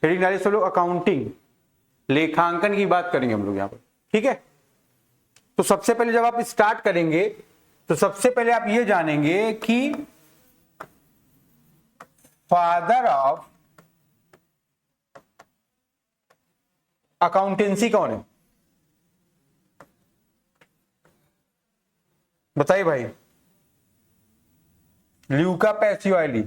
Heading डालिए सब लोग अकाउंटिंग, लेखांकन की बात करेंगे हम लोग यहाँ पर, ठीक है। तो सबसे पहले जब आप स्टार्ट करेंगे तो सबसे पहले आप ये जानेंगे कि फादर ऑफ अकाउंटेंसी कौन है, बताइए भाई। ल्यूका पैसिओली,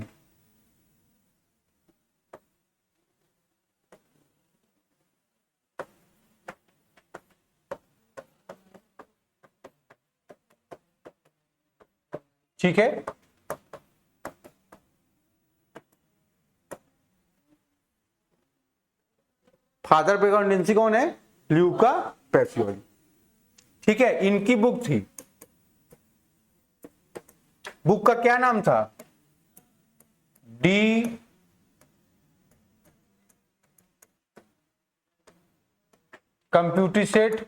ठीक है। फादर ऑफ अकाउंटेंसी कौन है, ल्यूका पैसिओली, ठीक है। इनकी बुक थी, बुक का क्या नाम था, डी कंप्यूटिसेट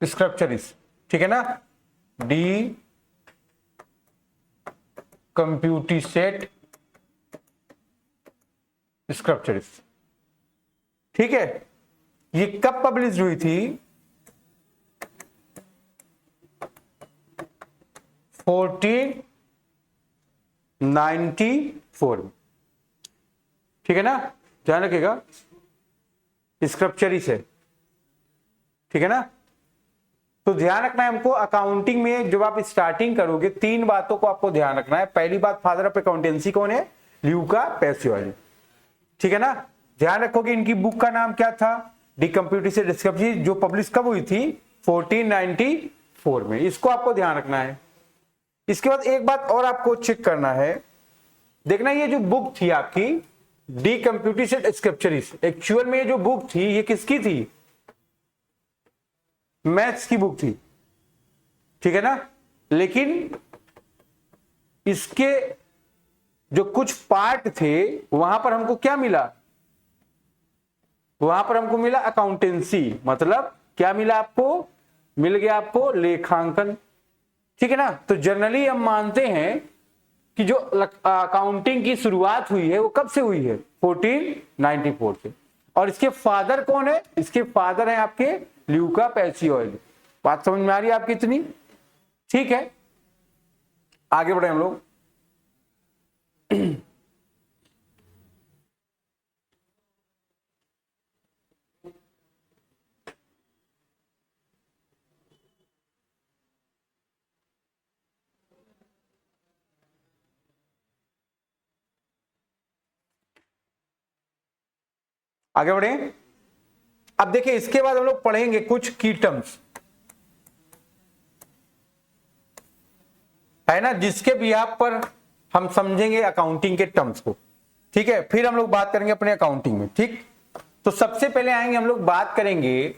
स्क्रप्चरिस, ठीक है ना, डी कंप्यूटिसेट स्क्रप्चरिस, ठीक है। ये कब पब्लिश हुई थी, 1494 में, ठीक है ना, ध्यान रखिएगा, स्क्रप्चरिस है, ठीक है ना। तो ध्यान रखना है हमको, अकाउंटिंग में जब आप स्टार्टिंग करोगे 3 बातों को आपको ध्यान रखना है। पहली बात, फादर ऑफ अकाउंटेंसी कौन है, ल्यूका पैसिओली, ठीक है ना। ध्यान रखोगे इनकी बुक का नाम क्या था, डी कंप्यूटिसेट स्क्रप्चरिस, जो पब्लिश कब हुई थी, 1494 में, इसको आपको ध्यान रखना है। इसके बाद एक बात और आपको चेक करना है, देखना ये जो बुक थी आपकी डी कंप्यूटिसेट स्क्रप्चरिस, एक्चुअल में ये जो बुक थी ये किसकी थी, मैथ्स की बुक थी, ठीक है ना। लेकिन इसके जो कुछ पार्ट थे वहां पर हमको क्या मिला, वहां पर हमको मिला अकाउंटेंसी, मतलब क्या मिला आपको, मिल गया आपको लेखांकन, ठीक है ना। तो जनरली हम मानते हैं कि जो अकाउंटिंग की शुरुआत हुई है वो कब से हुई है, 1494 से। और इसके फादर कौन है, इसके फादर हैं आपके ल्यूका पैसिओली। बात समझ में आ रही है आपकी इतनी, ठीक है। आगे बढ़े हम लोग। आगे बढ़े। अब देखिए इसके बाद हम लोग पढ़ेंगे कुछ की टर्म्स, है ना, जिसके बिहाफ पर हम समझेंगे अकाउंटिंग के टर्म्स को, ठीक है। फिर हम लोग बात करेंगे अपने अकाउंटिंग में, ठीक। तो सबसे पहले आएंगे हम लोग बात करेंगे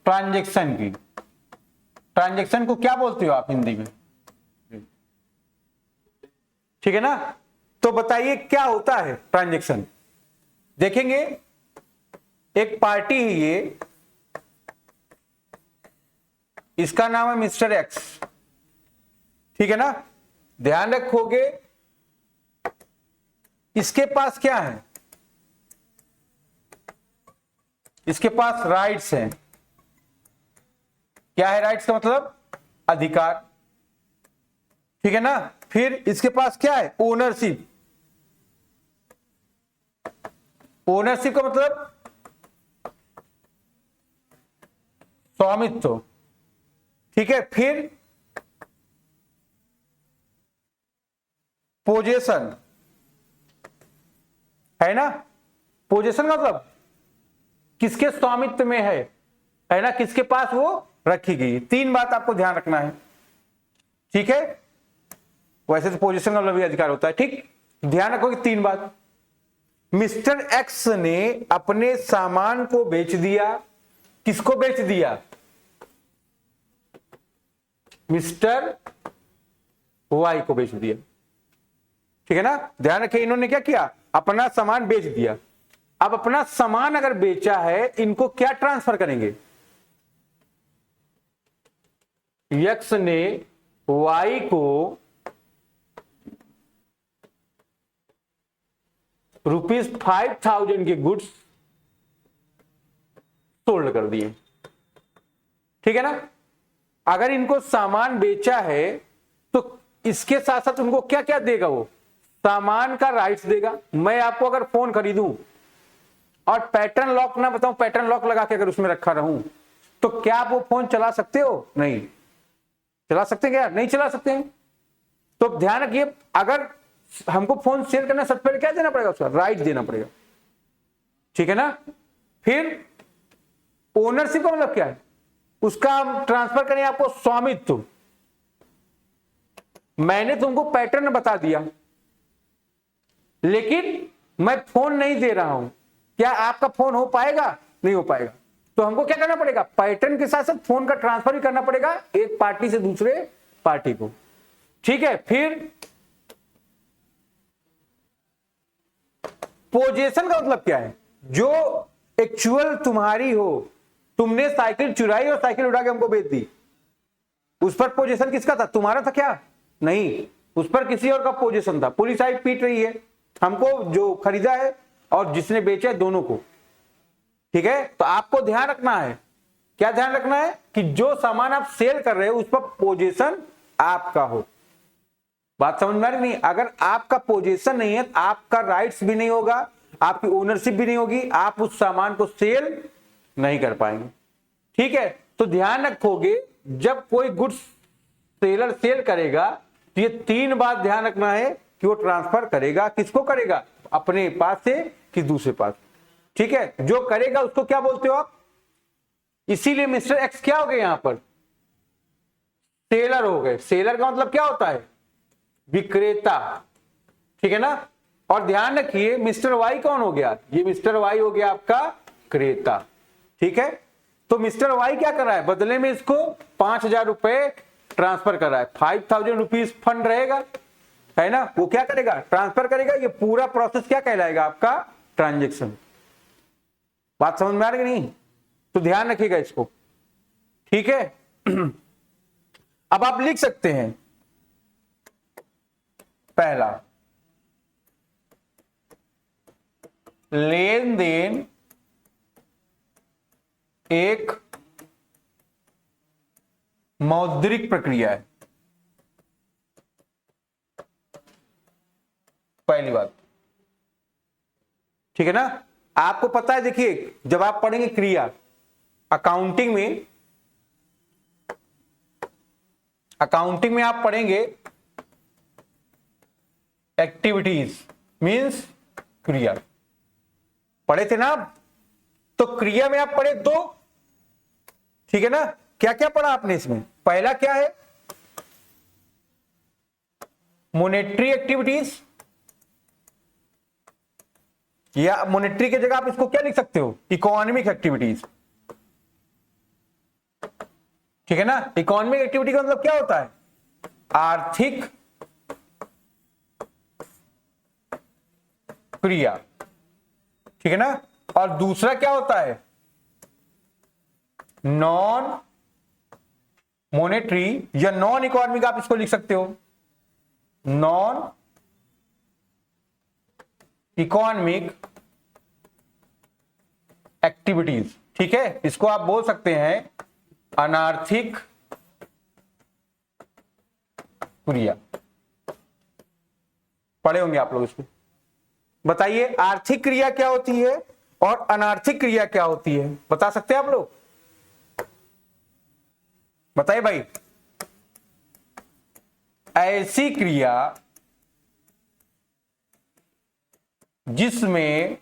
ट्रांजैक्शन की। ट्रांजैक्शन को क्या बोलते हो आप हिंदी में, ठीक है ना। तो बताइए क्या होता है ट्रांजैक्शन। देखेंगे एक पार्टी है ये, इसका नाम है मिस्टर एक्स, ठीक है ना। ध्यान रखोगे इसके पास क्या है, इसके पास राइट्स हैं। क्या है राइट्स का मतलब, अधिकार, ठीक है ना। फिर इसके पास क्या है, ओनरशिप। ओनरशिप का मतलब स्वामित्व, ठीक है। फिर पोजेशन, है ना। पोजेशन का मतलब किसके स्वामित्व में है ना, किसके पास वो रखी गई। 3 बात आपको ध्यान रखना है, ठीक है। वैसे तो पोजीशन का मतलब भी अधिकार होता है, ठीक। ध्यान रखो कि 3 बात। मिस्टर एक्स ने अपने सामान को बेच दिया, किसको बेच दिया, मिस्टर वाई को बेच दिया, ठीक है ना। ध्यान रखिए इन्होंने क्या किया, अपना सामान बेच दिया। अब अपना सामान अगर बेचा है, इनको क्या ट्रांसफर करेंगे, एक्स ने वाई को ₹5,000 के गुड्स सोल्ड कर दिए, ठीक है ना। अगर इनको सामान बेचा है तो इसके साथ साथ उनको क्या क्या देगा, वो सामान का राइट्स देगा। मैं आपको अगर फोन खरीदूं और पैटर्न लॉक ना बताऊं, पैटर्न लॉक लगा के अगर उसमें रखा रहूं, तो क्या आप वो फोन चला सकते हो? नहीं चला सकते क्या? नहीं चला सकते हैं। तो ध्यान रखिए, अगर हमको फोन सेल करना सबसे पहले क्या देना पड़ेगा? उसका राइट देना पड़ेगा, ठीक है ना। फिर ओनरशिप का मतलब क्या है? उसका हम ट्रांसफर करें आपको स्वामित्व। मैंने तुमको पैटर्न बता दिया लेकिन मैं फोन नहीं दे रहा हूं, क्या आपका फोन हो पाएगा? नहीं हो पाएगा। तो हमको क्या करना पड़ेगा? पैटर्न के साथ साथ फोन का ट्रांसफर भी करना पड़ेगा एक पार्टी से दूसरे पार्टी को, ठीक है। फिर पोजेशन का मतलब क्या है? जो एक्चुअल तुम्हारी हो, तुमने साइकिल चुराई और साइकिल उड़ा के हमको बेच दी, उस पर पोजीशन किसका था? तुम्हारा था क्या? नहीं, उस पर किसी और का पोजीशन था। पुलिस आई पीट रही है हमको, जो खरीदा है और जिसने बेचा है, दोनों को, ठीक है। तो आपको ध्यान रखना है, क्या ध्यान रखना है? कि जो सामान आप सेल कर रहे हो उस पर पोजीशन आपका हो। बात समझ में आ रही नहीं? अगर आपका पोजीशन नहीं है तो आपका राइट्स भी नहीं होगा, आपकी ओनरशिप भी नहीं होगी, आप उस सामान को सेल नहीं कर पाएंगे, ठीक है। तो ध्यान रखोगे, जब कोई गुड्स सेलर सेल करेगा तो ये 3 बात ध्यान रखना है कि वो ट्रांसफर करेगा, किसको करेगा? अपने पास से कि दूसरे पास, ठीक है। जो करेगा उसको क्या बोलते हो आप? इसीलिए मिस्टर एक्स क्या हो गए यहां पर? सेलर हो गए। सेलर का मतलब क्या होता है? विक्रेता, ठीक है ना। और ध्यान रखिए, मिस्टर वाई कौन हो गया? ये मिस्टर वाई हो गया आपका क्रेता, ठीक है। तो मिस्टर वाई क्या कर रहा है? बदले में इसको 5,000 रुपए ट्रांसफर कर रहा है। 5,000 रुपीज फंड रहेगा, है ना, वो क्या करेगा? ट्रांसफर करेगा। ये पूरा प्रोसेस क्या कहलाएगा? आपका ट्रांजेक्शन। बात समझ में आ रही नहीं? तो ध्यान रखिएगा इसको, ठीक है। अब आप लिख सकते हैं, पहला, लेन देन एक मौद्रिक प्रक्रिया है, पहली बात, ठीक है ना। आपको पता है, देखिए, जब आप पढ़ेंगे क्रिया अकाउंटिंग में आप पढ़ेंगे एक्टिविटीज मींस क्रिया, पढ़े थे ना आप? तो क्रिया में आप पढ़े 2, ठीक है ना। क्या क्या पढ़ा आपने इसमें? पहला क्या है? मॉनेटरी एक्टिविटीज, या मॉनेटरी की जगह आप इसको क्या लिख सकते हो? इकोनॉमिक एक्टिविटीज, ठीक है ना। इकोनॉमिक एक्टिविटी का मतलब क्या होता है? आर्थिक क्रिया, ठीक है ना। और दूसरा क्या होता है? नॉन मॉनेटरी या नॉन इकोनॉमिक, आप इसको लिख सकते हो नॉन इकोनॉमिक एक्टिविटीज, ठीक है। इसको आप बोल सकते हैं अनार्थिक क्रिया। पढ़े होंगे आप लोग इसको। बताइए, आर्थिक क्रिया क्या होती है और अनार्थिक क्रिया क्या होती है? बता सकते हैं आप लोग? बताइए भाई। ऐसी क्रिया जिसमें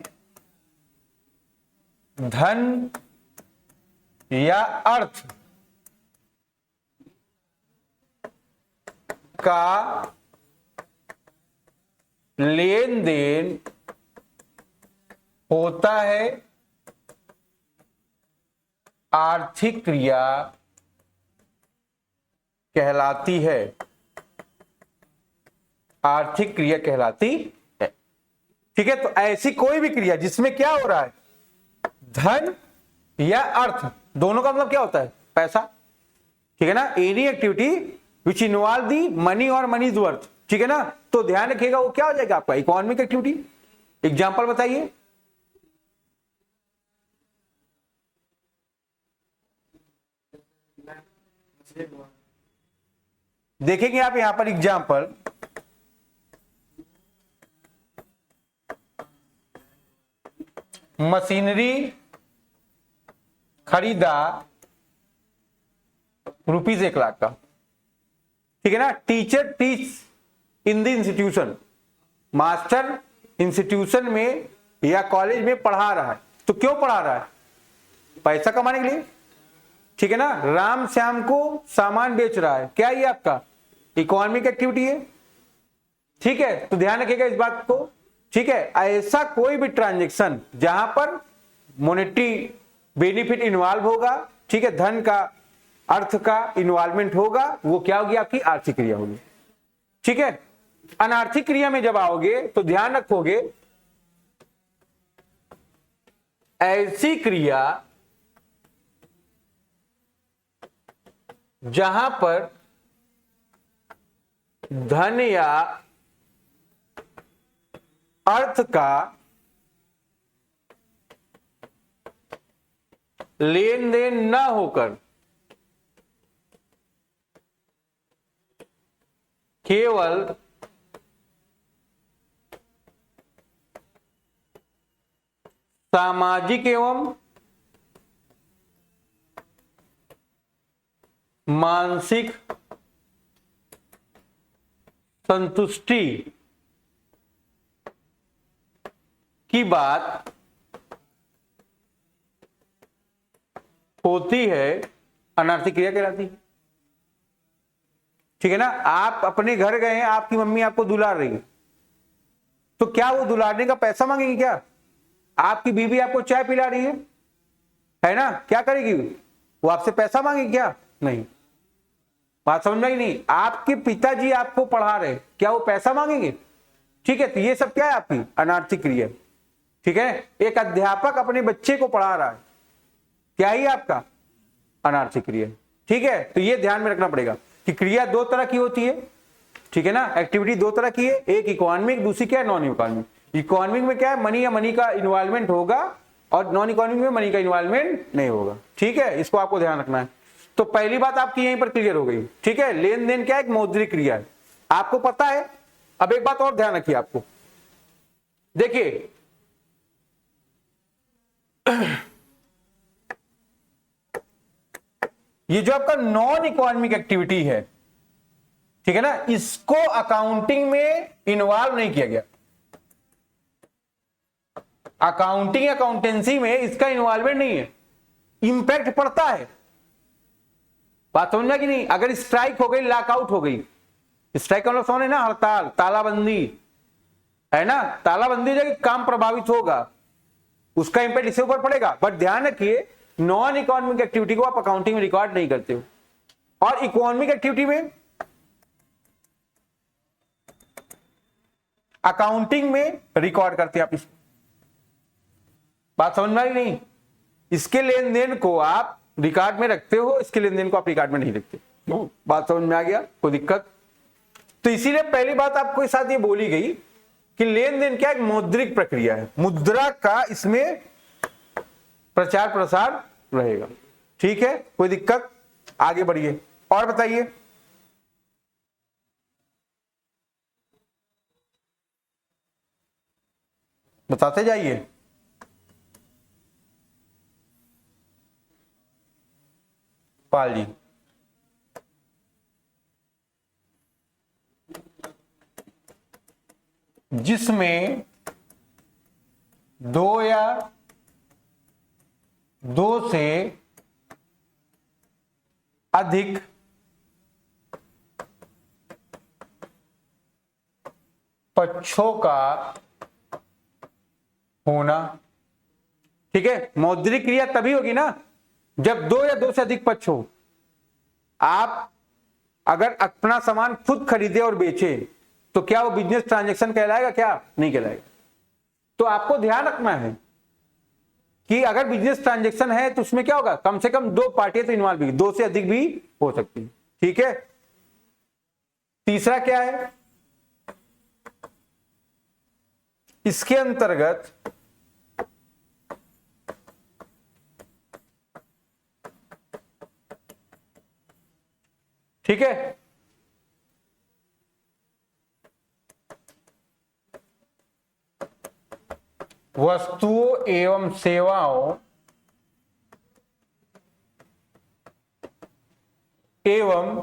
धन या अर्थ का लेन देन होता है, आर्थिक क्रिया कहलाती है। आर्थिक क्रिया कहलाती है, ठीक है। तो ऐसी कोई भी क्रिया जिसमें क्या हो रहा है? धन या अर्थ, दोनों का मतलब क्या होता है? पैसा, ठीक है ना। Any activity which involve the money और मनी वर्थ, ठीक है ना। तो ध्यान रखिएगा, वो क्या हो जाएगा आपका? Economic activity. एग्जाम्पल बताइए। देखेंगे आप यहां पर एग्जाम्पल, मशीनरी खरीदा ₹1,00,000 का, ठीक है ना। Teacher teach in the institution, master institution में या कॉलेज में पढ़ा रहा है। तो क्यों पढ़ा रहा है? पैसा कमाने के लिए, ठीक है ना। राम श्याम को सामान बेच रहा है, क्या ये आपका इकोनॉमिक एक्टिविटी है, ठीक है। तो ध्यान रखिएगा इस बात को, ठीक है। ऐसा कोई भी ट्रांजेक्शन जहां पर मॉनेटरी बेनिफिट इन्वॉल्व होगा, ठीक है, धन का अर्थ का इन्वॉल्वमेंट होगा, वो क्या होगी? आपकी आर्थिक क्रिया होगी, ठीक है। अनार्थिक क्रिया में जब आओगे तो ध्यान रखोगे ऐसी क्रिया जहां पर धन या अर्थ का लेन देन न होकर केवल सामाजिक एवं मानसिक संतुष्टि की बात होती है, अनार्थिक क्रिया कहलाती है, ठीक है ना। आप अपने घर गए हैं, आपकी मम्मी आपको दुलार रही है, तो क्या वो दुलारने का पैसा मांगेगी? क्या आपकी बीवी आपको चाय पिला रही है ना, क्या करेगी वो? आपसे पैसा मांगेगी क्या? नहीं। बात समझ में आई नहीं? आपके पिताजी आपको पढ़ा रहे, क्या वो पैसा मांगेंगे? ठीक है। तो ये सब क्या है? आपकी अनार्थिक क्रिया, ठीक है। एक अध्यापक अपने बच्चे को पढ़ा रहा है, क्या ही आपका अनार्थिक क्रिया, ठीक है। तो ये ध्यान में रखना पड़ेगा कि क्रिया दो तरह की होती है, ठीक है ना। एक्टिविटी दो तरह की है, एक इकोनॉमिक, दूसरी क्या है? Non economic. इकोनॉमिक में क्या है? मनी या मनी का इन्वॉल्वमेंट होगा, और नॉन इकोनॉमिक में मनी का इन्वॉल्वमेंट नहीं होगा, ठीक है। इसको आपको ध्यान रखना है। तो पहली बात आपकी यहीं पर क्लियर हो गई, ठीक है। लेन देन क्या है? एक मौद्रिक क्रिया है, आपको पता है। अब एक बात और ध्यान रखिए, आपको देखिए ये जो आपका नॉन इकोनॉमिक एक्टिविटी है, ठीक है ना, इसको अकाउंटिंग में इन्वॉल्व नहीं किया गया। अकाउंटिंग अकाउंटेंसी में इसका इन्वॉल्वमेंट नहीं है, इंपैक्ट पड़ता है। बात समझ में कि नहीं? अगर स्ट्राइक हो गई, लॉकआउट हो गई, स्ट्राइक का मतलब समझ है ना, हड़ताल, तालाबंदी है ना, तालाबंदी हो जाएगी, काम प्रभावित होगा, उसका इंपैक्ट इसके ऊपर पड़ेगा। बट ध्यान रखिए, नॉन इकोनॉमिक एक्टिविटी को आप अकाउंटिंग में रिकॉर्ड नहीं करते हो, और इकोनॉमिक एक्टिविटी में अकाउंटिंग में रिकॉर्ड करते हैं आप इसको। बात समझ में आई नहीं? इसके लेन देन को आप रिकॉर्ड में रखते हो, इसके लेन देन को आप रिकॉर्ड में नहीं रखते। बात समझ में आ गया? कोई दिक्कत? तो इसीलिए पहली बात आपको इस साथ ये बोली गई कि लेन देन क्या एक मौद्रिक प्रक्रिया है, मुद्रा का इसमें प्रचार प्रसार रहेगा, ठीक है। कोई दिक्कत? आगे बढ़िए और बताइए। बताते जाइए। पाल जी, जिसमें दो या दो से अधिक पक्षों का होना, ठीक है। मौद्रिक क्रिया तभी होगी ना जब दो या दो से अधिक पक्ष हो। आप अगर अपना सामान खुद खरीदे और बेचे तो क्या वो बिजनेस ट्रांजैक्शन कहलाएगा? क्या नहीं कहलाएगा। तो आपको ध्यान रखना है कि अगर बिजनेस ट्रांजैक्शन है तो उसमें क्या होगा? कम से कम दो पार्टियां तो इन्वॉल्व होगी, दो से अधिक भी हो सकती है, ठीक है। तीसरा क्या है? इसके अंतर्गत ठीक है, वस्तुओं एवं सेवाओं एवं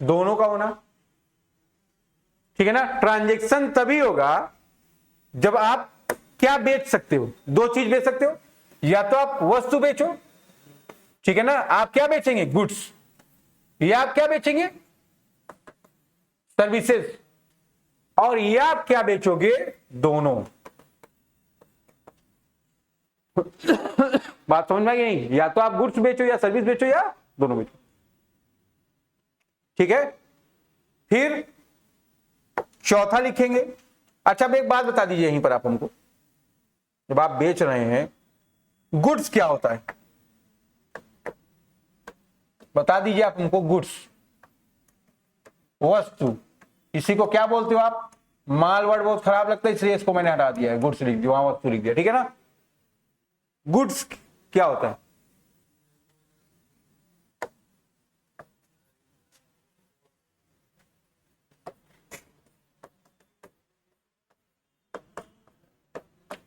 दोनों का होना, ठीक है ना। ट्रांजैक्शन तभी होगा जब आप क्या बेच सकते हो, दो चीज बेच सकते हो, या तो आप वस्तु बेचो, ठीक है ना, आप क्या बेचेंगे, गुड्स, या आप क्या बेचेंगे, सर्विसेज, और या आप क्या बेचोगे, दोनों। बात समझ में आई नहीं, या तो आप गुड्स बेचो या सर्विस बेचो या दोनों बेचो, ठीक है। फिर चौथा लिखेंगे। अच्छा, अब एक बात बता दीजिए यहीं पर आप हमको, जब आप बेच रहे हैं, गुड्स क्या होता है, बता दीजिए आप हमको। गुड्स वस्तु, इसी को क्या बोलते हो आप, माल वर्ड बहुत खराब लगता है इसलिए इसको मैंने हटा दिया है, गुड्स लिख दिया, वहां वस्तु लिख दिया, ठीक है ना। गुड्स क्या होता है,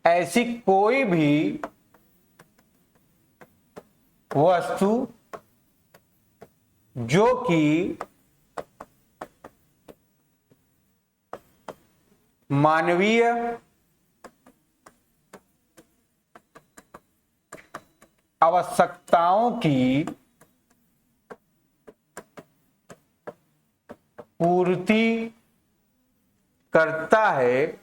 ऐसी कोई भी वस्तु जो कि मानवीय आवश्यकताओं की पूर्ति करता है,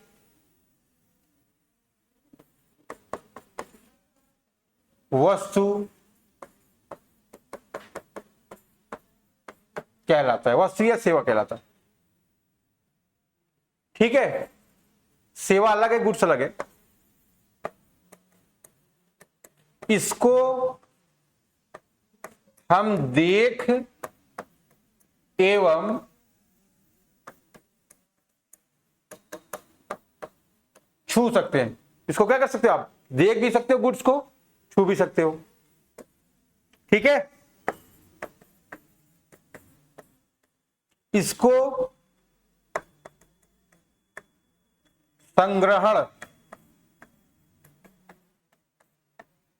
वस्तु कहलाता है, वस्तु या सेवा कहलाता है, ठीक है। सेवा अलग है, गुड्स अलग है। इसको हम देख एवं छू सकते हैं। इसको क्या कर सकते हो आप, देख भी सकते हो गुड्स को, छू भी सकते हो, ठीक है। इसको संग्रहण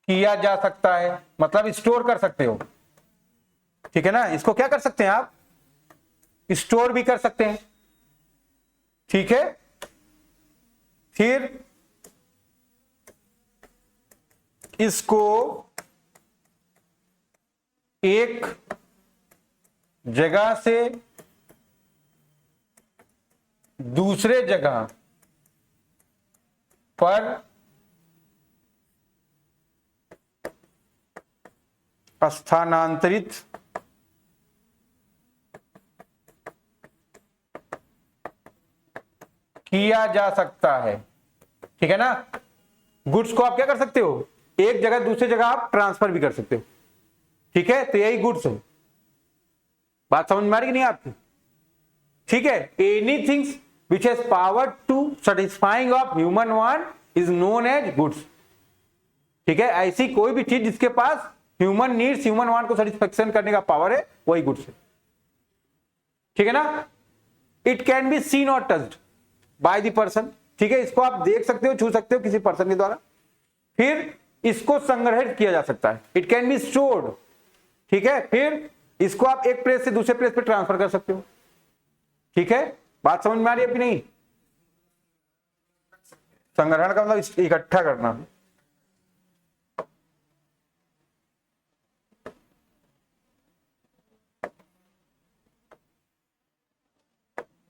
किया जा सकता है, मतलब स्टोर कर सकते हो, ठीक है ना। इसको क्या कर सकते हैं आप, स्टोर भी कर सकते हैं, ठीक है। फिर इसको एक जगह से दूसरे जगह पर स्थानांतरित किया जा सकता है, ठीक है ना। गुड्स को आप क्या कर सकते हो, एक जगह दूसरी जगह आप ट्रांसफर भी कर सकते हो, ठीक है। तो यही गुड्स है। बात समझ में आ रही कि नहीं आपकी, ठीक है। Anything which has power to satisfying of human want is known as goods, ठीक है। ऐसी कोई भी चीज जिसके पास ह्यूमन नीड्स, ह्यूमन वांट को सेटिस्फेक्शन करने का पावर है, वही गुड्स है, ठीक है ना। इट कैन बी सीन और टच्ड बाय द पर्सन, ठीक है। इसको आप देख सकते हो, छू सकते हो किसी पर्सन के द्वारा। फिर इसको संग्रहित किया जा सकता है, इट कैन बी स्टोर्ड, ठीक है। फिर इसको आप एक प्लेस से दूसरे प्लेस पे ट्रांसफर कर सकते हो, ठीक है। बात समझ में आ रही है कि नहीं। संग्रहण का मतलब इकट्ठा करना,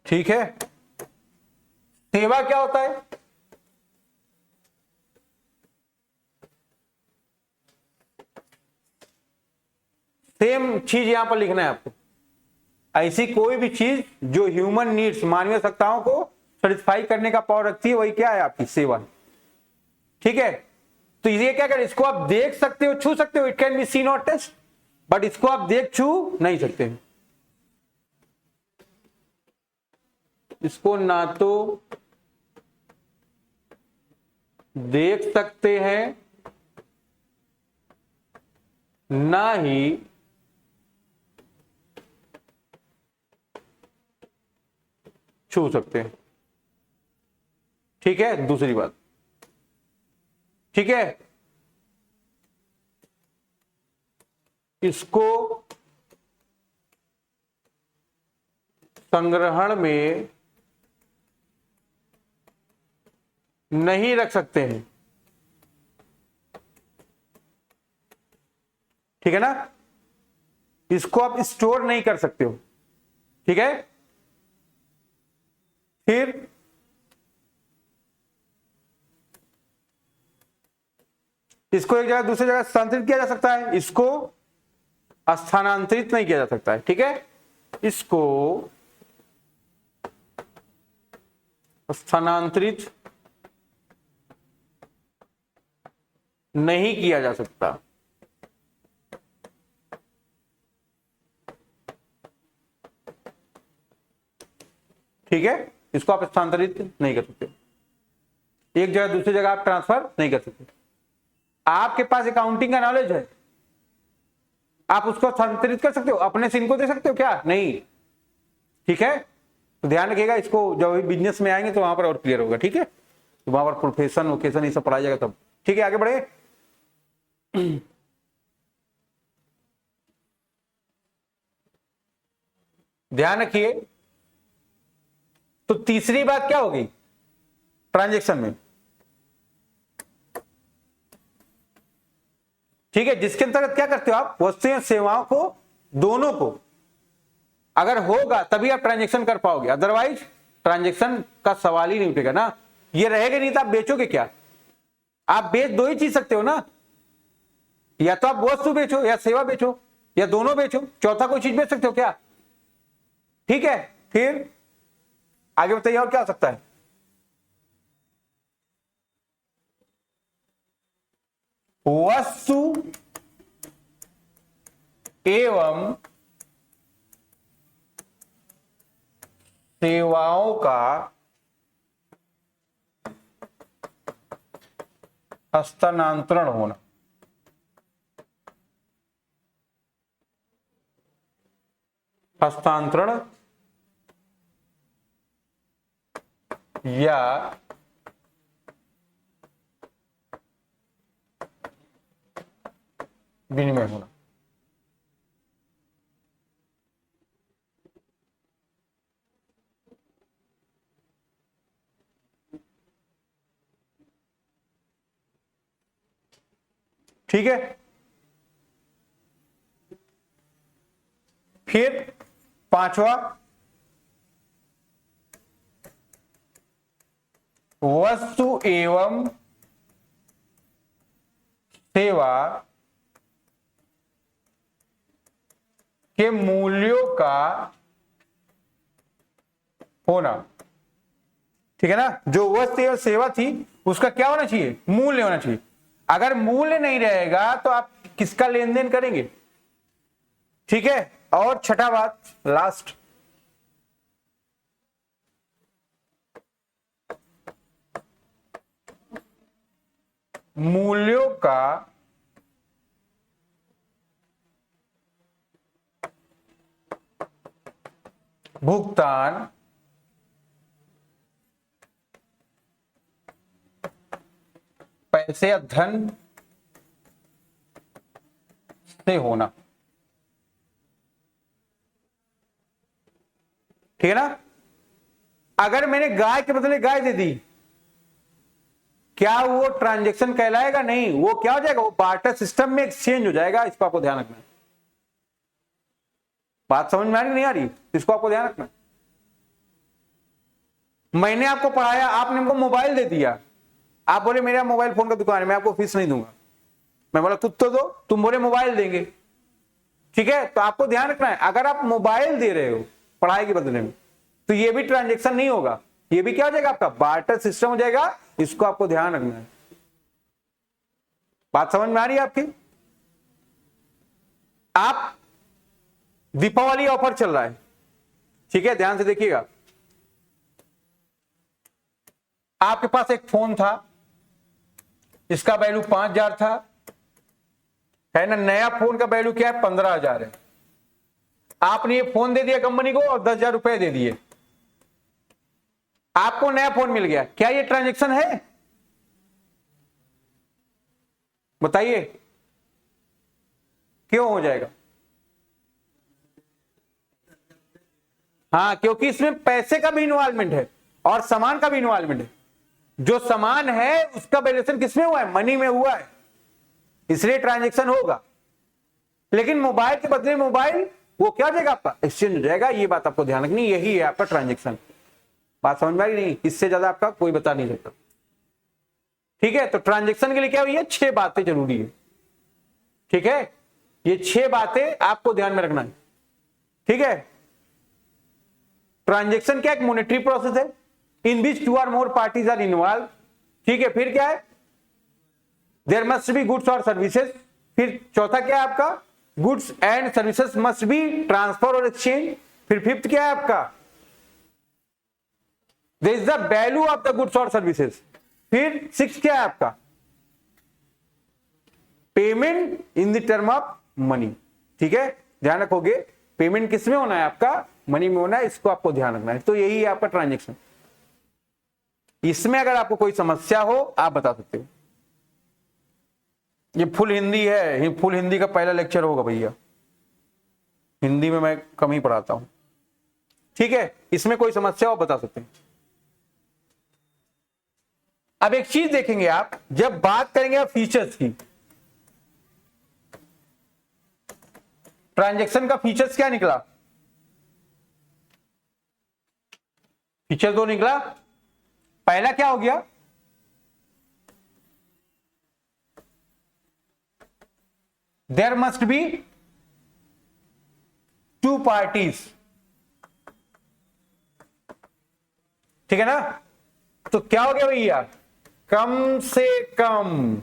ठीक है। सेवा क्या होता है, सेम चीज यहां पर लिखना है आपको। ऐसी कोई भी चीज जो ह्यूमन नीड्स, मानवीय आवश्यकताओं को सेटिस्फाई करने का पावर रखती है, वही क्या है, आपकी सेवा, ठीक है। तो ये क्या करें, इसको आप देख सकते हो, छू सकते हो, इट कैन बी सीन और टच, बट इसको आप देख छू नहीं सकते, इसको ना तो देख सकते हैं ना ही छू सकते हैं। ठीक है, दूसरी बात, ठीक है, इसको संग्रहण में नहीं रख सकते हैं। ठीक है ना, इसको आप स्टोर नहीं कर सकते हो। ठीक है, फिर इसको एक जगह दूसरी जगह स्थानांतरित किया जा सकता है, इसको स्थानांतरित नहीं किया जा सकता है। ठीक है, इसको स्थानांतरित नहीं किया जा सकता। ठीक है, इसको आप स्थानांतरित नहीं कर सकते, एक जगह दूसरी जगह आप ट्रांसफर नहीं कर सकते। आपके पास अकाउंटिंग का नॉलेज है, आप उसको स्थानांतरित कर सकते हो, अपने से इनको दे सकते हो क्या? नहीं। ठीक है, तो ध्यान रखिएगा, इसको जब बिजनेस में आएंगे तो वहां पर और क्लियर होगा। ठीक है, तो वहां पर प्रोफेशन वोकेशन ये सब पढ़ाया जाएगा तब। ठीक है, आगे बढ़े। ध्यान रखिए, तो तीसरी बात क्या होगी ट्रांजैक्शन में? ठीक है, जिसके अंतर्गत क्या करते हो आप, वस्तुएं सेवाओं को दोनों को अगर होगा तभी आप ट्रांजैक्शन कर पाओगे, अदरवाइज ट्रांजैक्शन का सवाल ही नहीं उठेगा ना। ये रहेगा नहीं तो आप बेचोगे क्या? आप बेच दो ही चीज सकते हो ना, या तो आप वस्तु बेचो या सेवा बेचो या दोनों बेचो, चौथा कोई चीज बेच सकते हो क्या? ठीक है, फिर आगे बताइए और क्या हो सकता है? वस्तु एवं सेवाओं का हस्तांतरण होना। हस्तांतरण या विनिमय होना। ठीक है, फिर पांचवा, वस्तु एवं सेवा के मूल्यों का होना। ठीक है ना, जो वस्तु एवं सेवा थी उसका क्या होना चाहिए? मूल्य होना चाहिए। अगर मूल्य नहीं रहेगा तो आप किसका लेन देन करेंगे? ठीक है, और छठा बात, लास्ट, मूल्यों का भुगतान पैसे या धन से होना। ठीक है ना, अगर मैंने गाय के बदले गाय दे दी, क्या वो ट्रांजैक्शन कहलाएगा? नहीं, वो क्या हो जाएगा? वो बार्टर सिस्टम में एक्सचेंज हो जाएगा। इसको आपको ध्यान रखना है। बात समझ में आ रही नहीं आ रही? इसको आपको ध्यान रखना। मैंने आपको पढ़ाया, आपने हमको मोबाइल दे दिया, आप बोले मेरा मोबाइल फोन का दुकान है, मैं आपको फीस नहीं दूंगा। मैं बोला खुद तो दो, तुम बोले मोबाइल देंगे। ठीक है, तो आपको ध्यान रखना है, अगर आप मोबाइल दे रहे हो पढ़ाई के बदले में, तो ये भी ट्रांजैक्शन नहीं होगा, ये भी क्या हो जाएगा? आपका बार्टर सिस्टम हो जाएगा। इसको आपको ध्यान रखना है। बात समझ में आ रही है आपकी? आप दीपावली ऑफर चल रहा है, ठीक है, ध्यान से देखिएगा। आपके पास एक फोन था, इसका वैल्यू 5,000 था, है ना। नया फोन का वैल्यू क्या है? 15,000 है। आपने ये फोन दे दिया कंपनी को और 10,000 रुपए दे दिए, आपको नया फोन मिल गया। क्या ये ट्रांजैक्शन है? बताइए क्यों हो जाएगा? हाँ, क्योंकि इसमें पैसे का भी इन्वॉल्वमेंट है और सामान का भी इन्वॉल्वमेंट है। जो सामान है उसका वैल्यूएशन किसमें हुआ है? मनी में हुआ है, इसलिए ट्रांजैक्शन होगा। लेकिन मोबाइल के बदले मोबाइल वो क्या हो जाएगा? आपका एक्सचेंज हो जाएगा। ये बात आपको ध्यान रखनी, यही है आपका ट्रांजैक्शन। बात समझ में आई नहीं? इससे ज्यादा आपका कोई बता नहीं सकता। ठीक है, तो ट्रांजैक्शन के लिए क्या हुई है? 6 बातें जरूरी है। ठीक है, ये 6 बातें आपको ध्यान में रखना है। ठीक है, ट्रांजैक्शन क्या? एक मॉनेटरी प्रोसेस है in which 2 or more parties are involved. ठीक है, फिर क्या है? देयर मस्ट बी गुड्स और सर्विसेज। फिर चौथा क्या है आपका? Goods and services must be transfer और एक्सचेंज। फिर फिफ्थ क्या है आपका? There is the value of the goods और सर्विसेज। फिर 6 क्या है आपका? Payment in the term of money. ठीक है, ध्यान रखोगे, पेमेंट किसमें होना है? आपका मनी में होना है, इसको आपको ध्यान रखना है। तो यही है आपका ट्रांजैक्शन। इसमें अगर आपको कोई समस्या हो आप बता सकते हो। ये फुल हिंदी है, फुल हिंदी का पहला लेक्चर होगा भैया। हिंदी में मैं कम ही पढ़ाता हूं। ठीक है, इसमें कोई समस्या हो बता सकते हैं। अब एक चीज देखेंगे आप, जब बात करेंगे आप फीचर्स की, ट्रांजैक्शन का फीचर्स क्या निकला? फीचर 2 निकला। पहला क्या हो गया? There must be 2 parties. ठीक है ना? तो क्या हो गया भैया? कम से कम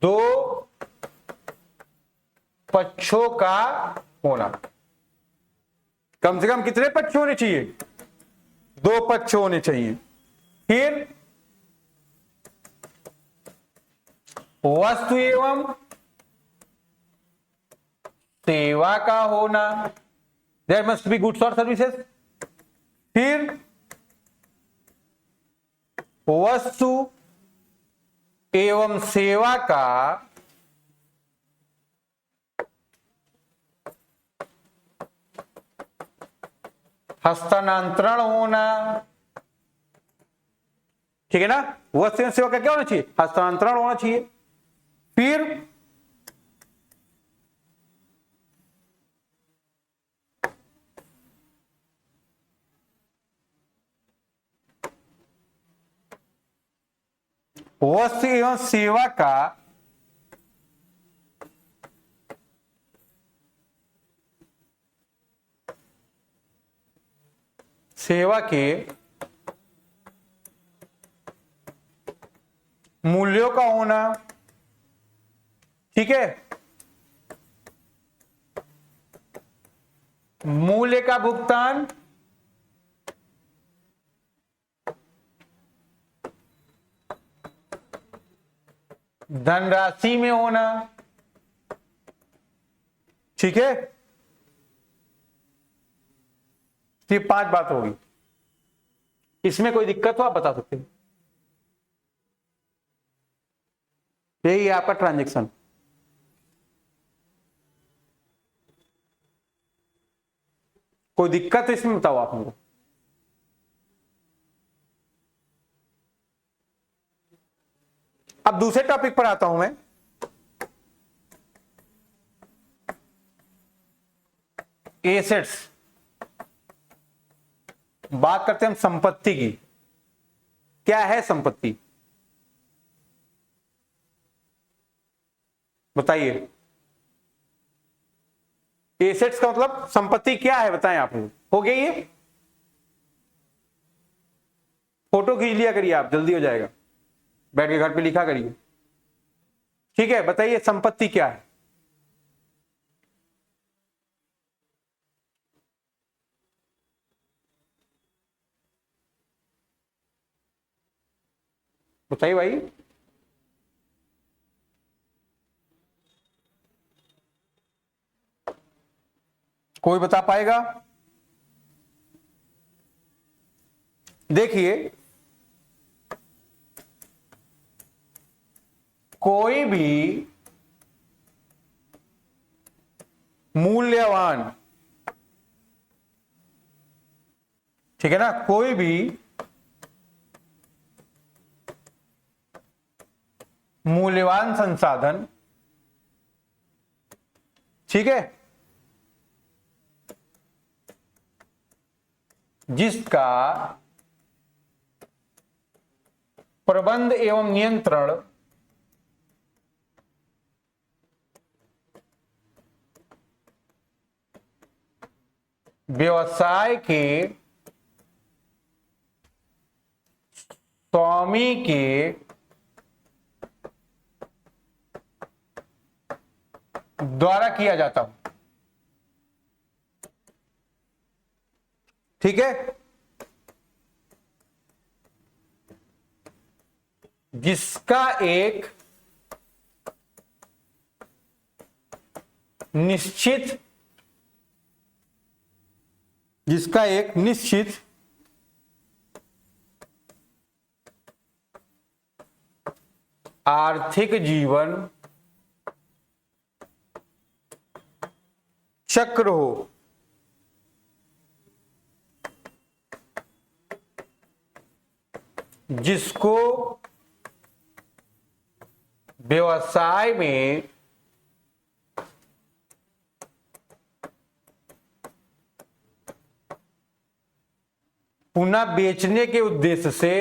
2 पक्षों का होना। कम से कम कितने पक्ष होने चाहिए? 2 पक्ष होने चाहिए। फिर वस्तु एवं सेवा का होना, देयर मस्ट बी गुड्स और सर्विसेज। फिर वस्तु एवं सेवा का हस्तांतरण होना। ठीक है ना? वस्तु एवं सेवा का क्या होना चाहिए? हस्तांतरण होना चाहिए। फिर वस्तु एवं सेवा का सेवा के मूल्यों का होना। ठीक है, मूल्य का भुगतान धनराशि में होना। ठीक है, ये 5 बात होगी। इसमें कोई दिक्कत हो आप बता सकते हैं। यही है आपका ट्रांजैक्शन। कोई दिक्कत है इसमें बताओ आप हमको। अब दूसरे टॉपिक पर आता हूं मैं। एसेट्स, बात करते हैं हम संपत्ति की। क्या है संपत्ति? बताइए। एसेट्स का मतलब संपत्ति क्या है बताएं आप लोग। हो गया ये? फोटो खींच लिया करिए आप, जल्दी हो जाएगा। बैठ के घर पे लिखा करिए। ठीक है, बताइए संपत्ति क्या है? बताइए भाई। कोई बता पाएगा? देखिए, कोई भी मूल्यवान, ठीक है ना, कोई भी मूल्यवान संसाधन, ठीक है, जिसका प्रबंध एवं नियंत्रण व्यवसाय के स्वामी के द्वारा किया जाता हो, ठीक है, जिसका एक निश्चित आर्थिक जीवन चक्र हो, जिसको व्यवसाय में पुनः बेचने के उद्देश्य से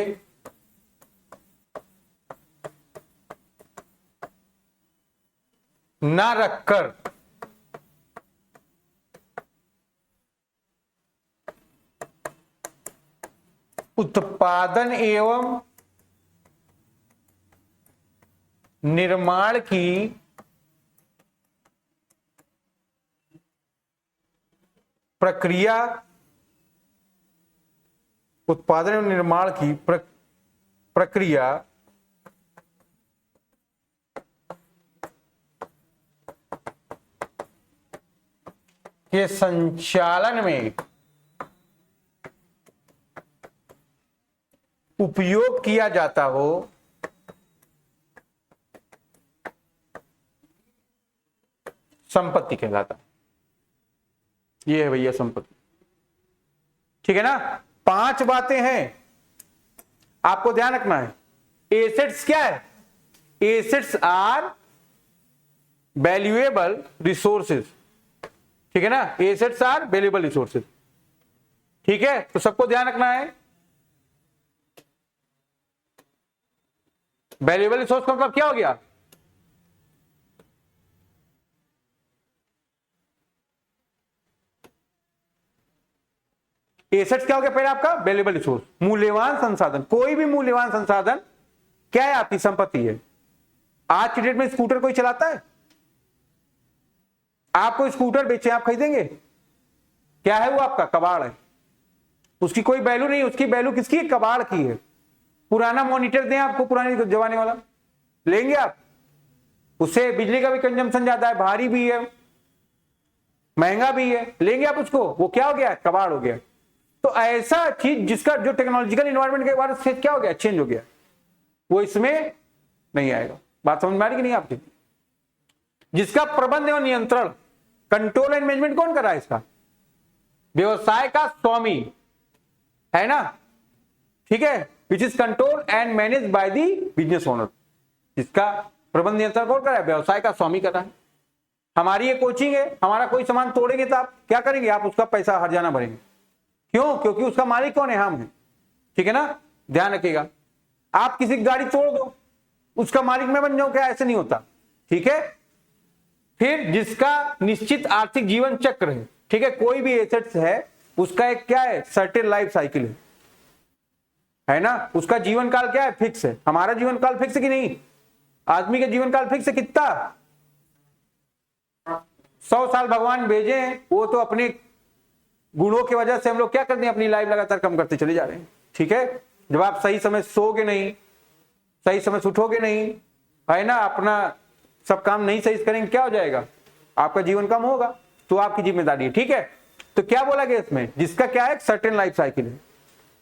न रखकर उत्पादन एवं निर्माण की प्रक्रिया, उत्पादन एवं निर्माण की प्रक्रिया के संचालन में उपयोग किया जाता हो, संपत्ति कहलाता। ये है भैया संपत्ति, ठीक है ना। 5 बातें हैं, आपको ध्यान रखना है। एसेट्स क्या है? एसेट्स आर वैल्यूएबल रिसोर्सेज, ठीक है ना। एसेट्स आर वैल्यूएबल रिसोर्सेज, ठीक है, तो सबको ध्यान रखना है। वैल्यूएबल रिसोर्स का मतलब क्या हो गया? एसेट्स क्या हो गया पहले आपका? वैल्यूएबल रिसोर्स, मूल्यवान संसाधन। कोई भी मूल्यवान संसाधन क्या है? आपकी संपत्ति है। आज की डेट में स्कूटर कोई चलाता है? आपको स्कूटर बेचे, आप खरीदेंगे? क्या है वो? आपका कबाड़ है, उसकी कोई वैल्यू नहीं। उसकी वैल्यू किसकी है? कबाड़ की है। पुराना मॉनिटर दें आपको, पुराने जमाने वाला, लेंगे आप? उससे बिजली का भी कंजम्पशन ज्यादा है, भारी भी है, महंगा भी है, लेंगे आप उसको? वो क्या हो गया? कबाड़ हो गया। तो ऐसा चीज जिसका जो टेक्नोलॉजिकल इन्वायरमेंट के बाद से क्या हो गया? चेंज हो गया, वो इसमें नहीं आएगा। बात समझ में आ रही कि नहीं आपकी? जिसका प्रबंध एवं नियंत्रण, कंट्रोल एंड मैनेजमेंट कौन कर रहा है इसका? व्यवसाय का स्वामी है ना, ठीक है, which is control and manage by the business owner. जिसका प्रबंध नियंत्रण कौन कर रहा है? व्यवसाय का स्वामी कर रहा है। हमारी ये कोचिंग है, हमारा कोई सामान तोड़ेंगे तो आप क्या करेंगे? आप उसका पैसा हर्जाना भरेंगे। क्यों? क्योंकि उसका मालिक कौन है? हम है, ठीक है ना। ध्यान रखिएगा। आप किसी की गाड़ी तोड़ दो, उसका मालिक मैं बन जाऊं क्या? ऐसे नहीं होता, ठीक है। फिर जिसका निश्चित आर्थिक जीवन चक्र है, ठीक है, कोई भी एसेट्स है उसका एक क्या है? सर्टेन लाइफ साइकिल है ना। उसका जीवन काल क्या है? फिक्स है। हमारा जीवन काल फिक्स है कि नहीं? आदमी का जीवन काल फिक्स है कितना? 100 साल भगवान भेजे हैं, वो तो अपने गुणों की वजह से हम लोग क्या करते हैं? अपनी लाइफ लगातार कम करते चले जा रहे हैं, ठीक है। जब आप सही समय सोओगे नहीं, सही समय से उठोगे नहीं, है ना, अपना सब काम नहीं सही से करेंगे, क्या हो जाएगा, आपका जीवन कम होगा। तो आपकी जिम्मेदारी है, ठीक है। तो क्या बोला गया इसमें, जिसका क्या है, सर्टेन लाइफ साइकिल है।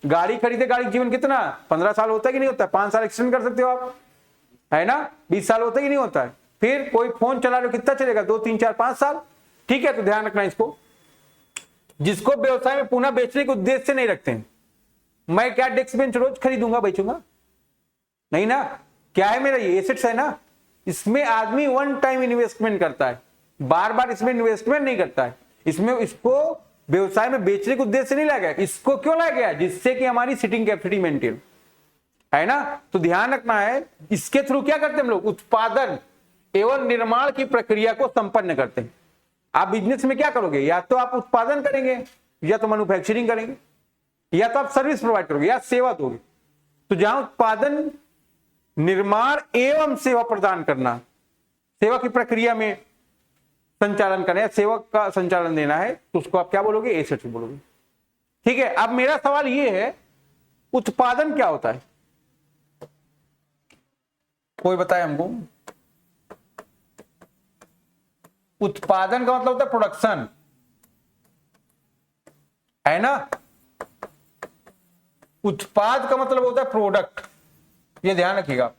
गाड़ी खरीदे, गाड़ी का जीवन कितना, 15 साल होता है कि नहीं होता है, 5 साल एक्सटेंड कर सकते हो आप, है ना, 20 साल होता है कि नहीं होता है। फिर कोई फोन चला रहे हो, कितना चलेगा, 2 3 4 5 साल, ठीक है। तो ध्यान रखना इसको। जिसको व्यवसाय में पुनः बेचने के उद्देश्य से नहीं रखते हैं, मैं क्या डेस्क बेंच रोज खरीदूंगा बेचूंगा, नहीं ना, क्या है मेरा ये एसेट्स है ना। इसमें आदमी वन टाइम इन्वेस्टमेंट करता है, बार बार इसमें इन्वेस्टमेंट नहीं करता है। इसमें इसको व्यवसाय में बेचने के उद्देश्य से नहीं लाया गया। इसको क्यों लाया गया, जिससे कि हमारी सिटिंग कैपेसिटी मेंटेन, है ना। तो ध्यान रखना है, इसके थ्रू क्या करते हैं हम लोग, उत्पादन एवं निर्माण की प्रक्रिया को संपन्न करते हैं। आप बिजनेस में क्या करोगे, या तो आप उत्पादन करेंगे, या तो मैन्युफैक्चरिंग करेंगे, या तो आप सर्विस प्रोवाइड करोगे, या सेवा दोगे। तो जहां उत्पादन, निर्माण एवं सेवा प्रदान करना, सेवा की प्रक्रिया में संचालन करना, सेवा का संचालन देना है, तो उसको आप क्या बोलोगे, एसेट्स बोलोगे, ठीक है। अब मेरा सवाल ये है, उत्पादन क्या होता है, कोई बताए हमको। उत्पादन का मतलब होता है प्रोडक्शन, है ना। उत्पाद का मतलब होता है प्रोडक्ट, ये ध्यान रखिएगा।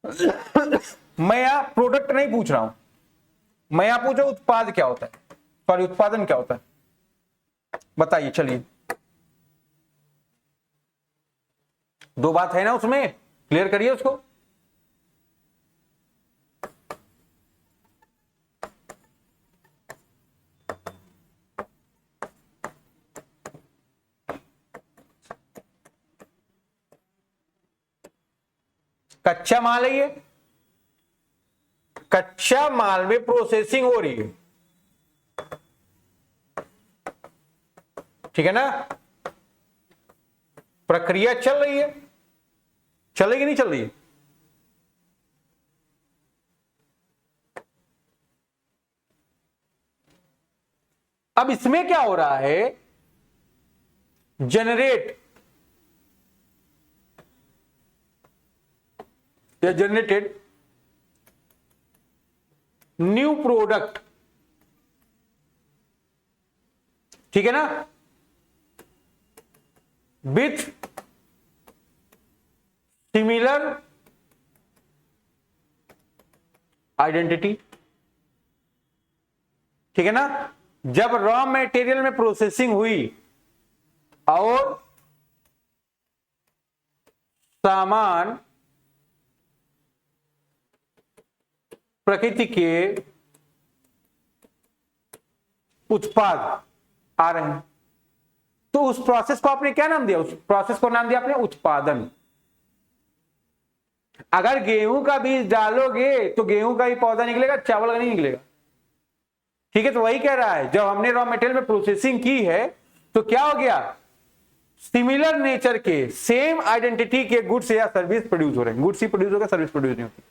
मैं यहां प्रोडक्ट नहीं पूछ रहा हूं, मैं यहां पूछ रहा हूं उत्पाद क्या होता है, सॉरी उत्पादन क्या होता है, बताइए। चलिए, 2 बात है ना उसमें, क्लियर करिए उसको। कच्चा माल है ये, कच्चा माल में प्रोसेसिंग हो रही है, ठीक है ना, प्रक्रिया चल रही है, चलेगी नहीं चल रही है। अब इसमें क्या हो रहा है, जनरेट या जनरेटेड न्यू प्रोडक्ट, ठीक है ना, विथ सिमिलर आइडेंटिटी, ठीक है ना। जब रॉ मटेरियल में प्रोसेसिंग हुई और सामान प्रकृति के उत्पाद आ रहे हैं, तो उस प्रोसेस को आपने क्या नाम दिया, उस प्रोसेस को नाम दिया आपने उत्पादन। अगर गेहूं का बीज डालोगे तो गेहूं का ही पौधा निकलेगा, चावल का नहीं निकलेगा, ठीक है। तो वही कह रहा है, जब हमने रॉ मटेरियल में प्रोसेसिंग की है तो क्या हो गया, सिमिलर नेचर के, सेम आइडेंटिटी के गुड्स या सर्विस प्रोड्यूस हो रहे हैं। गुड्स ही प्रोड्यूस होगा, सर्विस प्रोड्यूस नहीं होती,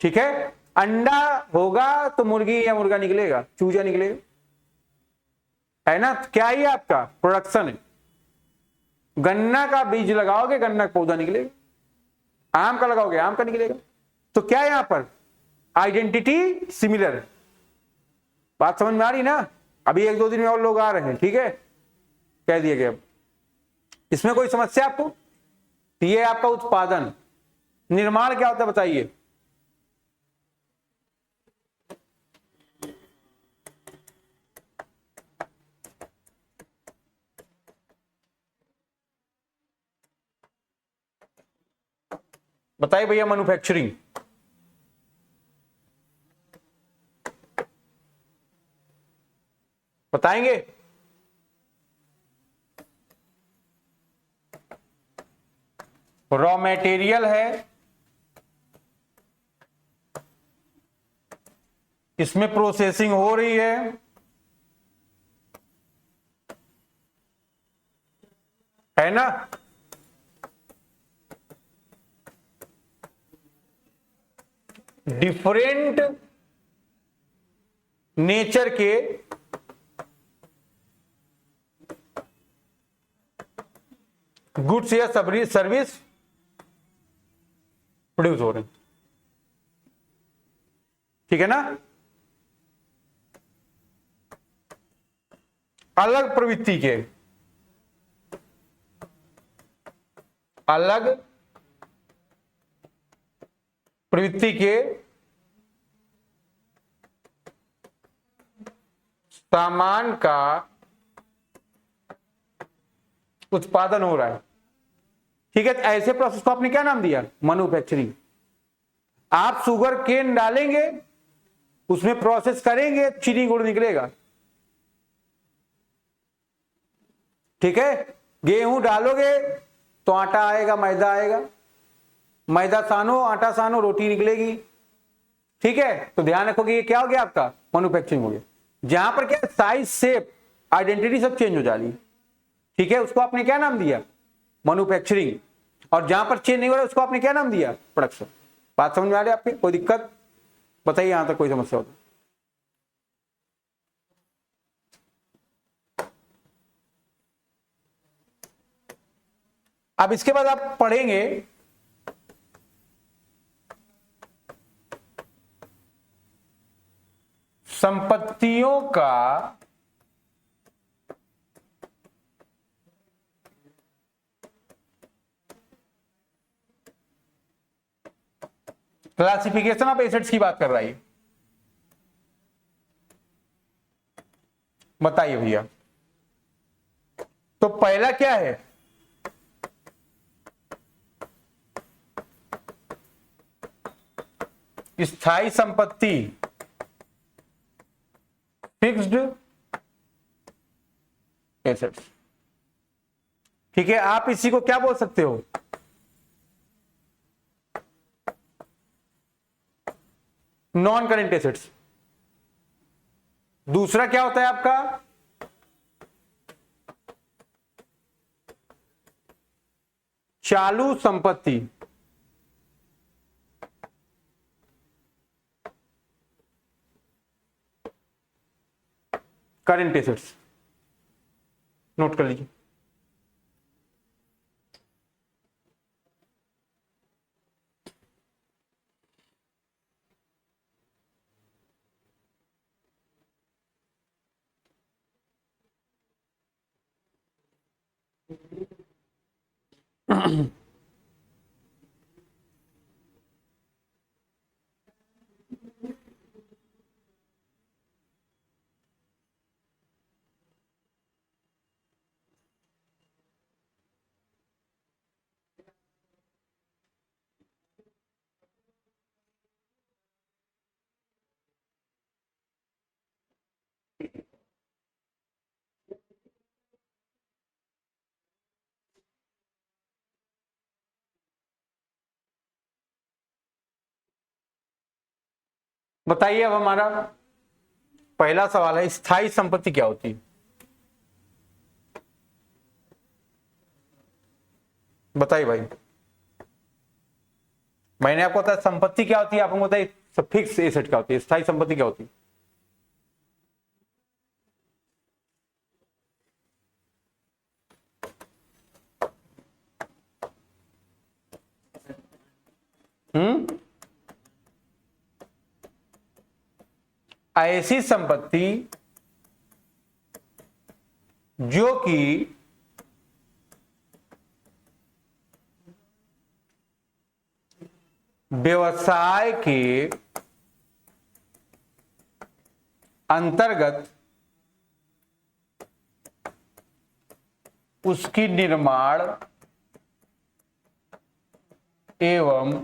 ठीक है। अंडा होगा तो मुर्गी या मुर्गा निकलेगा, चूजा निकलेगा, है ना। क्या ही आपका प्रोडक्शन है। गन्ना का बीज लगाओगे, गन्ना का पौधा निकलेगा, आम का लगाओगे, आम का निकलेगा। तो क्या है यहां पर, आइडेंटिटी सिमिलर। बात समझ में आ रही ना। अभी 1-2 दिन में और लोग आ रहे हैं, ठीक है, कह दिए गए। अब इसमें कोई समस्या आपको, ये आपका उत्पादन। निर्माण क्या होता है बताइए, बताइए भैया। मैन्युफैक्चरिंग, बताएंगे। रॉ मटेरियल है, इसमें प्रोसेसिंग हो रही है ना। डिफरेंट नेचर के गुड्स या सर्विस प्रोड्यूस हो रहे हैं, ठीक है ना। अलग प्रवृत्ति के, अलग प्रवृत्ति के सामान का उत्पादन हो रहा है, ठीक है। ऐसे प्रोसेस को आपने क्या नाम दिया? मैन्युफैक्चरिंग। आप शुगर केन डालेंगे, उसमें प्रोसेस करेंगे, चीनी गुड़ निकलेगा, ठीक है। गेहूं डालोगे तो आटा आएगा, मैदा आएगा, मैदा सानो, आटा सानो, रोटी निकलेगी, ठीक है। तो ध्यान रखोगे ये क्या हो गया आपका? मैन्युफैक्चरिंग हो गया। जहां पर क्या साइज, शेप, आइडेंटिटी सब चेंज हो जा रही है, ठीक है, उसको आपने क्या नाम दिया? मैन्युफैक्चरिंग। और जहां पर चेंज नहीं हो रहा है उसको आपने क्या नाम दिया? प्रोडक्शन। बात समझ में आ रही है आपके? कोई दिक्कत बताइए, यहां तक कोई समस्या हो? अब इसके बाद आप पढ़ेंगे संपत्तियों का क्लासिफिकेशन ऑफ एसेट्स की बात कर रहा है, बताइए भैया। तो पहला क्या है? स्थायी संपत्ति, फिक्स्ड एसेट्स, ठीक है। आप इसी को क्या बोल सकते हो? Non current assets. दूसरा क्या होता है आपका? चालू संपत्ति, करेंट एसेट्स। नोट कर लीजिए। बताइए, अब हमारा पहला सवाल है, स्थायी संपत्ति क्या होती है? बताइए भाई। मैंने आपको बताया संपत्ति क्या होती है, आपको बताइए फिक्स एसेट क्या होती है, स्थायी संपत्ति क्या होती है? ऐसी संपत्ति जो कि व्यवसाय के अंतर्गत उसकी निर्माण एवं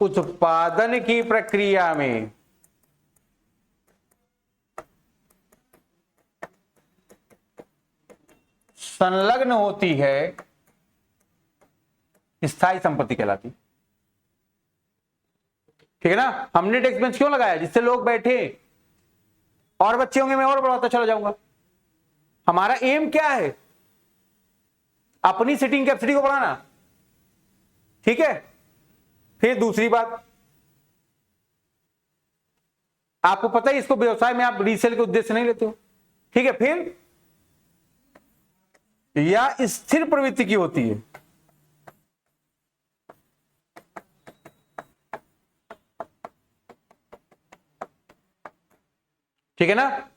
उत्पादन की प्रक्रिया में संलग्न होती है, स्थायी संपत्ति कहलाती। ठीक है ना। हमने डेस्क बेंच क्यों लगाया? जिससे लोग बैठे, और बच्चे होंगे मैं और बढ़ाता चला जाऊंगा। हमारा एम क्या है? अपनी सिटिंग कैपेसिटी को बढ़ाना, ठीक है। फिर दूसरी बात, आपको पता है इसको व्यवसाय में आप रीसेल के उद्देश्य नहीं लेते हो, ठीक है। फिर या स्थिर प्रवृत्ति की होती है। ठीक है ना,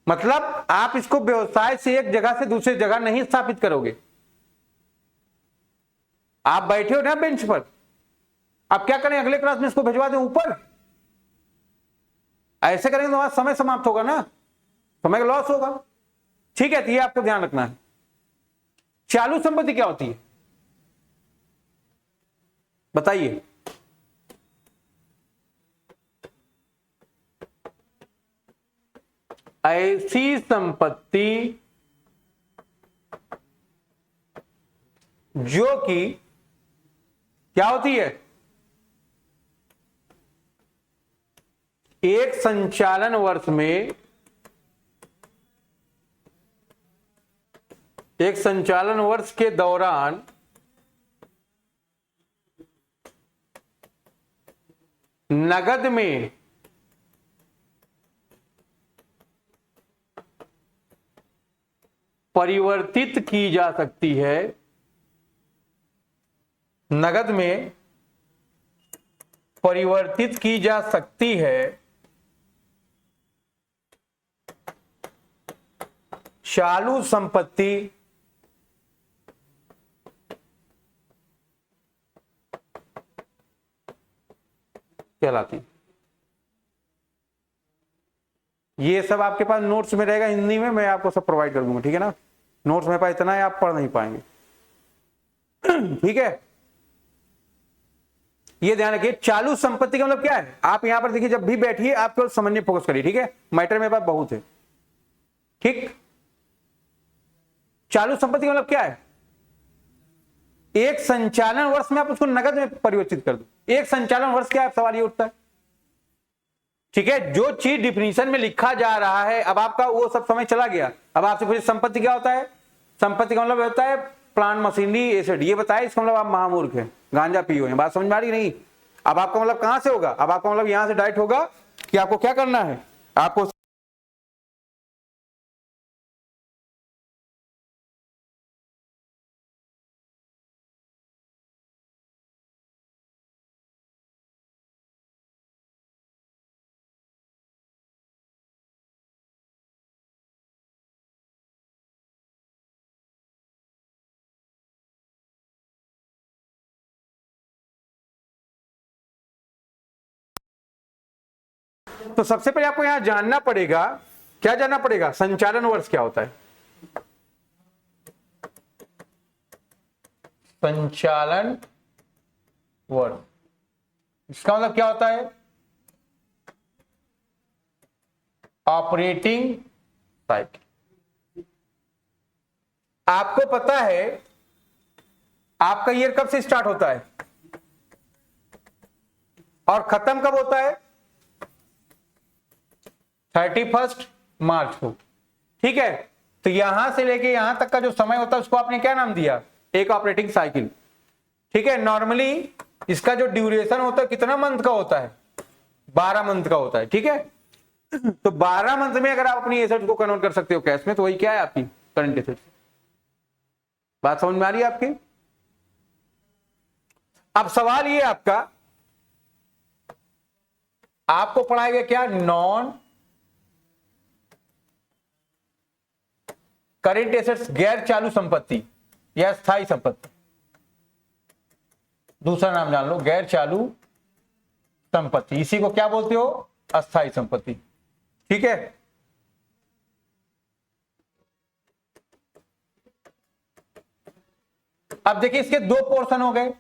मतलब आप इसको व्यवसाय से एक जगह से दूसरी जगह नहीं स्थापित करोगे। आप बैठे हो ना बेंच पर, आप क्या करें, अगले क्लास में इसको भिजवा दें ऊपर? ऐसे करेंगे तो हमारा समय समाप्त होगा ना, समय का लॉस होगा। ठीक है, तो ये आपको ध्यान रखना है। चालू संपत्ति क्या होती है बताइए? ऐसी संपत्ति जो कि क्या होती है, एक संचालन वर्ष में, एक संचालन वर्ष के दौरान नगद में परिवर्तित की जा सकती है, नगद में परिवर्तित की जा सकती है चालू संपत्ति कहलाती है। ये सब आपके पास नोट्स में रहेगा, हिंदी में मैं आपको सब प्रोवाइड कर दूंगा। ठीक है ना, नोट्स में पास इतना है, आप पढ़ नहीं पाएंगे। ठीक है, ये ध्यान रखिए। चालू संपत्ति का मतलब क्या है, आप यहां पर देखिए, जब भी बैठिए आप केवल समझने फोकस करिए। ठीक है, मैटर मेरे पास बहुत है। ठीक, चालू संपत्ति का मतलब क्या है, एक संचालन वर्ष में आप उसको नगद में परिवर्तित कर दो। एक संचालन वर्ष क्या है, सवाल ये उठता है। ठीक है, जो चीज डिफिनीशन में लिखा जा रहा है, अब आपका वो सब समय चला गया। अब आपसे पूछे संपत्ति क्या होता है, संपत्ति का मतलब होता है प्लांट मशीनरी एसेट, ये बताया, इसका मतलब आप महामूर्ख हैं, गांजा पियो हैं। बात समझ में आ रही नहीं? अब आपका मतलब कहां से होगा, अब आपका मतलब यहां से डायरेक्ट होगा कि आपको क्या करना है, आपको तो सबसे पहले आपको यहां जानना पड़ेगा, क्या जानना पड़ेगा, संचालन वर्ष क्या होता है। संचालन वर्ष, इसका मतलब क्या होता है, ऑपरेटिंग साइकिल। आपको पता है आपका ईयर कब से स्टार्ट होता है और खत्म कब होता है, 31 मार्च को। ठीक है, तो यहां से लेके यहां तक का जो समय होता है उसको आपने क्या नाम दिया, एक ऑपरेटिंग साइकिल। ठीक है, नॉर्मली इसका जो ड्यूरेशन होता है कितना मंथ का होता है, 12 मंथ का होता है। ठीक है, तो 12 मंथ में अगर आप अपनी एसेट को कन्वर्ट कर सकते हो कैश में, तो वही क्या है, आपकी करंट एसेट। बात समझ में आ रही है आपकी? अब सवाल ये आपका, आपको पढ़ाया गया क्या, नॉन करेंट एसेट्स, गैर चालू संपत्ति या स्थायी संपत्ति। दूसरा नाम जान लो, गैर चालू संपत्ति, इसी को क्या बोलते हो, अस्थायी संपत्ति। ठीक है, अब देखिए इसके दो पोर्शन हो गए,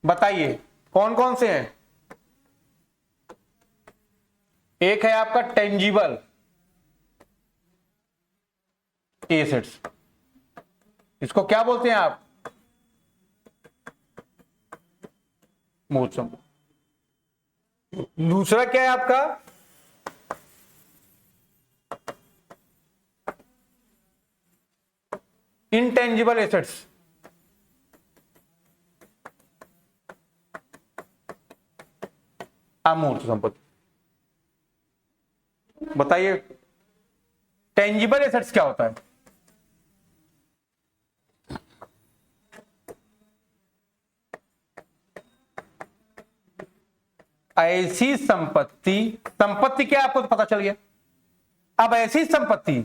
बताइए कौन कौन से हैं। एक है आपका टेंजिबल एसेट्स, इसको क्या बोलते हैं आप, मूर्त संपत्ति। दूसरा क्या है आपका, इंटेंजिबल एसेट्स, अमूर्त संपत्ति। बताइए टेंजिबल एसेट्स क्या होता है? ऐसी संपत्ति, संपत्ति क्या आपको तो पता चल गया। अब ऐसी संपत्ति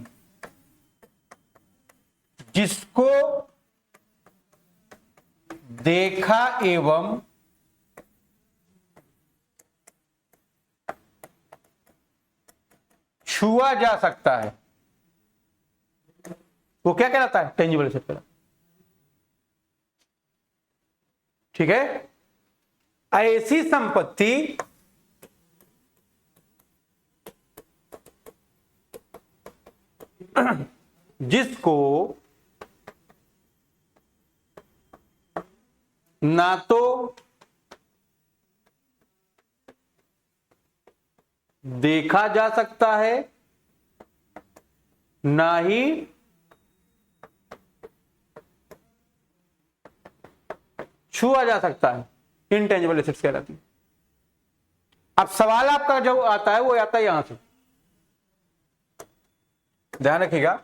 जिसको देखा एवं छुआ जा सकता है, वो क्या कहलाता है? टेंजिबल एसेट कहलाता है। ठीक है, ऐसी संपत्ति जिसको ना तो देखा जा सकता है ना ही छुआ जा सकता है, इनटेंजिबल एसेट्स कहलाती है। अब सवाल आपका जो आता है वो आता है यहां से, ध्यान रखिएगा।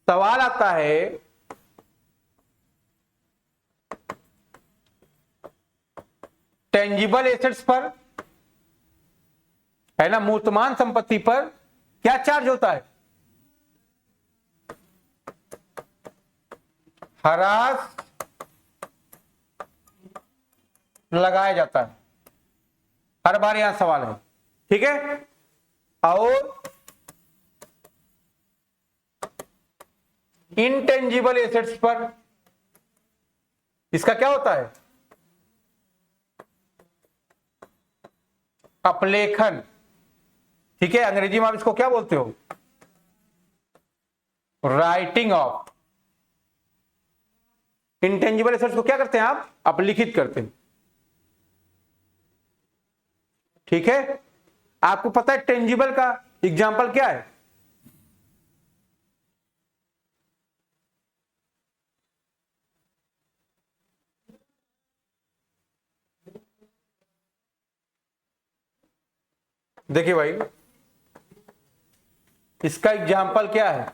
सवाल आता है टेंजिबल एसेट्स पर, है ना, मूर्तमान संपत्ति पर क्या चार्ज होता है? हरास लगाया जाता है। हर बार यहां सवाल है, ठीक है। और इनटेंजिबल एसेट्स पर इसका क्या होता है? अपलेखन, ठीक है। अंग्रेजी में आप इसको क्या बोलते हो? Writing of. इनटेंजिबल एसेट्स को क्या करते हैं आप? अपलिखित करते हैं, ठीक है। आपको पता है टेंजिबल का एग्जाम्पल क्या है? देखिए भाई, इसका एग्जाम्पल क्या है?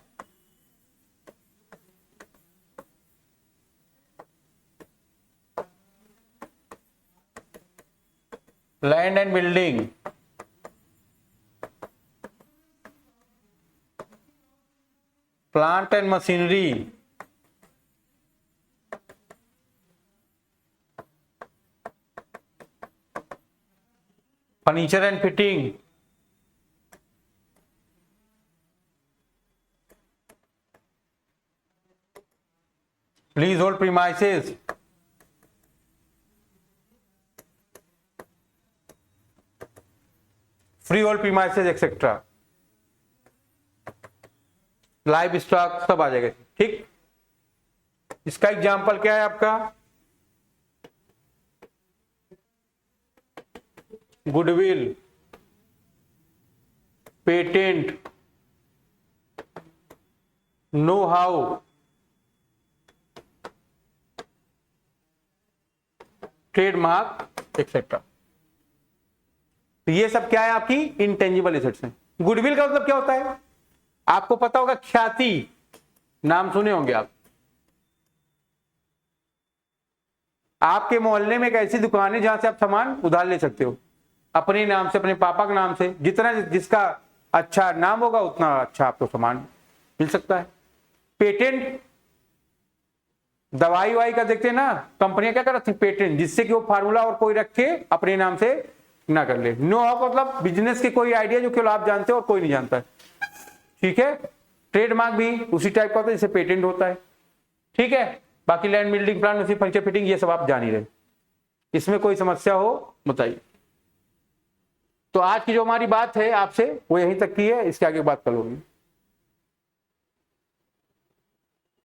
Land and building, plant and machinery, furniture and fitting, lease hold premises, free hold premises etcetera, live stock सब आ जाएगा, ठीक। इसका एग्जाम्पल क्या है आपका? Goodwill, patent, know how, trademark etcetera. तो ये सब क्या है? आपकी इनटेंजिबल एसेट्स हैं। गुडविल का मतलब क्या होता है? आपको पता होगा, ख्याति, नाम सुने होंगे आप। आपके मोहल्ले में एक ऐसी दुकान है जहां से आप सामान उधार ले सकते हो, अपने नाम से, अपने पापा के नाम से। जितना जिसका अच्छा नाम होगा उतना अच्छा आपको सामान मिल सकता है। पेटेंट, दवाई वाई का देखते हैं ना, कंपनियां क्या करती है? पेटेंट, जिससे कि वो फार्मूला और कोई रख के अपने नाम से ना कर ले। नो हाउ मतलब बिजनेस के कोई आइडिया जो केवल आप जानते हो और कोई नहीं जानता है, ठीक है। ट्रेडमार्क भी उसी टाइप का होता है जिससे पेटेंट होता है, ठीक है। बाकी land, building, plant, machinery, furniture, fitting, ये सब आप जान ही रहे। इसमें कोई समस्या हो बताइए। तो आज की जो हमारी बात है आपसे वो यहीं तक की है, इसके आगे बात कल होगी।